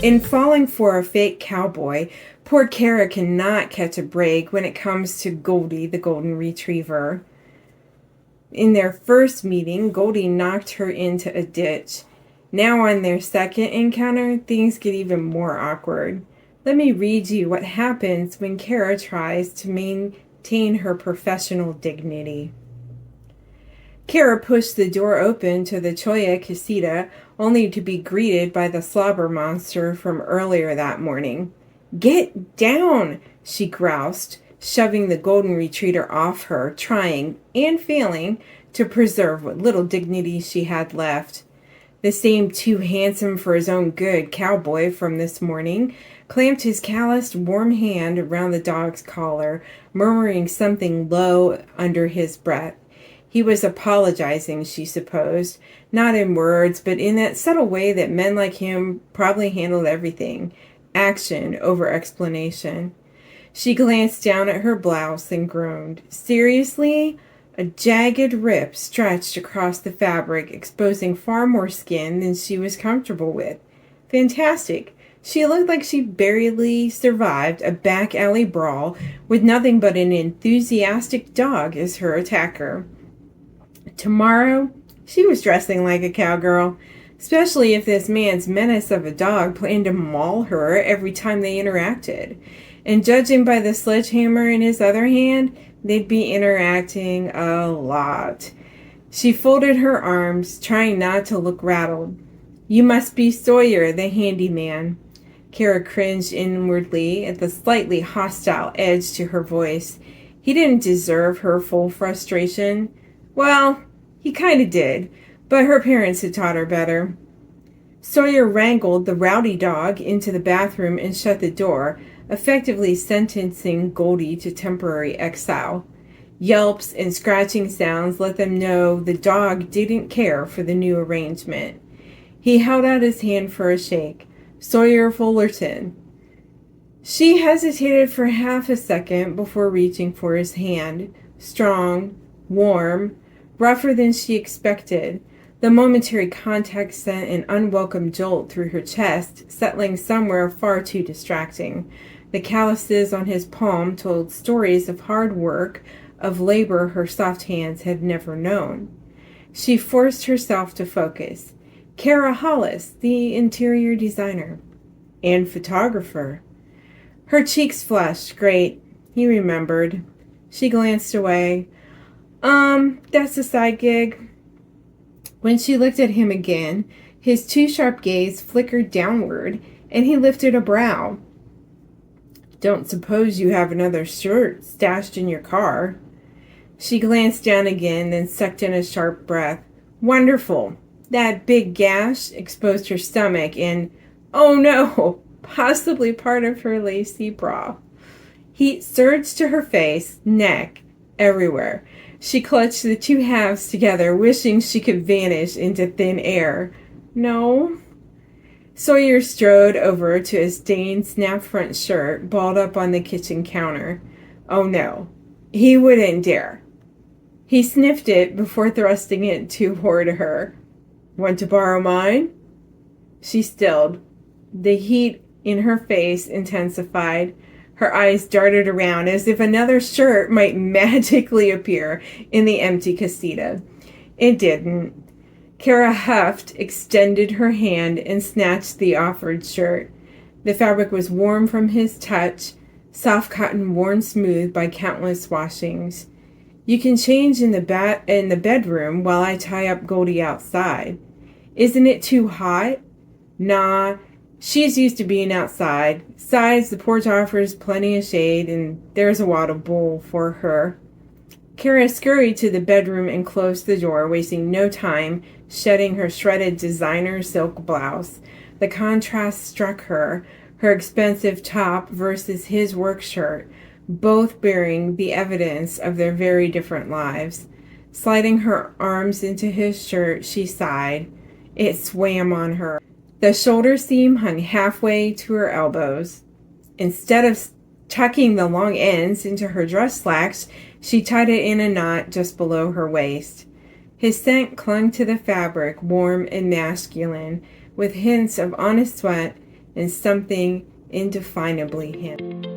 In falling for a fake cowboy, poor Cara cannot catch a break when it comes to Goldie, the golden retriever. In their first meeting, Goldie knocked her into a ditch. Now on their second encounter, things get even more awkward. Let me read you what happens when Cara tries to maintain her professional dignity. Cara pushed the door open to the Cholla casita, only to be greeted by the slobber monster from earlier that morning. "Get down!" she groused, shoving the golden retriever off her, trying, and failing, to preserve what little dignity she had left. The same too handsome for his own good cowboy from this morning clamped his calloused, warm hand around the dog's collar, murmuring something low under his breath. He was apologizing, she supposed, not in words, but in that subtle way that men like him probably handled everything, action over explanation. She glanced down at her blouse and groaned. Seriously? A jagged rip stretched across the fabric, exposing far more skin than she was comfortable with. Fantastic. She looked like she barely survived a back alley brawl with nothing but an enthusiastic dog as her attacker. Tomorrow, she was dressing like a cowgirl, especially if this man's menace of a dog planned to maul her every time they interacted. And judging by the sledgehammer in his other hand, they'd be interacting a lot. She folded her arms, trying not to look rattled. "You must be Sawyer, the handyman." Cara cringed inwardly at the slightly hostile edge to her voice. He didn't deserve her full frustration. Well, he kind of did, but her parents had taught her better. Sawyer wrangled the rowdy dog into the bathroom and shut the door, effectively sentencing Goldie to temporary exile. Yelps and scratching sounds let them know the dog didn't care for the new arrangement. He held out his hand for a shake. "Sawyer Fullerton." She hesitated for half a second before reaching for his hand. Strong, warm, rougher than she expected. The momentary contact sent an unwelcome jolt through her chest, settling somewhere far too distracting. The calluses on his palm told stories of hard work, of labor her soft hands had never known. She forced herself to focus. Cara Hollis, the interior designer and photographer. Her cheeks flushed. Great, he remembered. She glanced away. That's a side gig." When she looked at him again, his too sharp gaze flickered downward, and he lifted a brow. "Don't suppose you have another shirt stashed in your car?" She glanced down again, then sucked in a sharp breath. "Wonderful. That big gash exposed her stomach and, oh no, possibly part of her lacy bra." Heat surged to her face, neck, everywhere. She clutched the two halves together, wishing she could vanish into thin air. "No." Sawyer strode over to a stained snap front shirt balled up on the kitchen counter. Oh no, he wouldn't dare. He sniffed it before thrusting it toward her. "Want to borrow mine?" She stilled. The heat in her face intensified. Her eyes darted around as if another shirt might magically appear in the empty casita. It didn't. Cara huffed, extended her hand, and snatched the offered shirt. The fabric was warm from his touch, soft cotton worn smooth by countless washings. "You can change in the bedroom while I tie up Goldie outside." "Isn't it too hot?" "Nah. She's used to being outside. Besides, the porch offers plenty of shade, and there's a water bowl for her." Cara scurried to the bedroom and closed the door, wasting no time shedding her shredded designer silk blouse. The contrast struck her, her expensive top versus his work shirt, both bearing the evidence of their very different lives. Sliding her arms into his shirt, she sighed. It swam on her. The shoulder seam hung halfway to her elbows. Instead of tucking the long ends into her dress slacks, she tied it in a knot just below her waist. His scent clung to the fabric, warm and masculine, with hints of honest sweat and something indefinably him.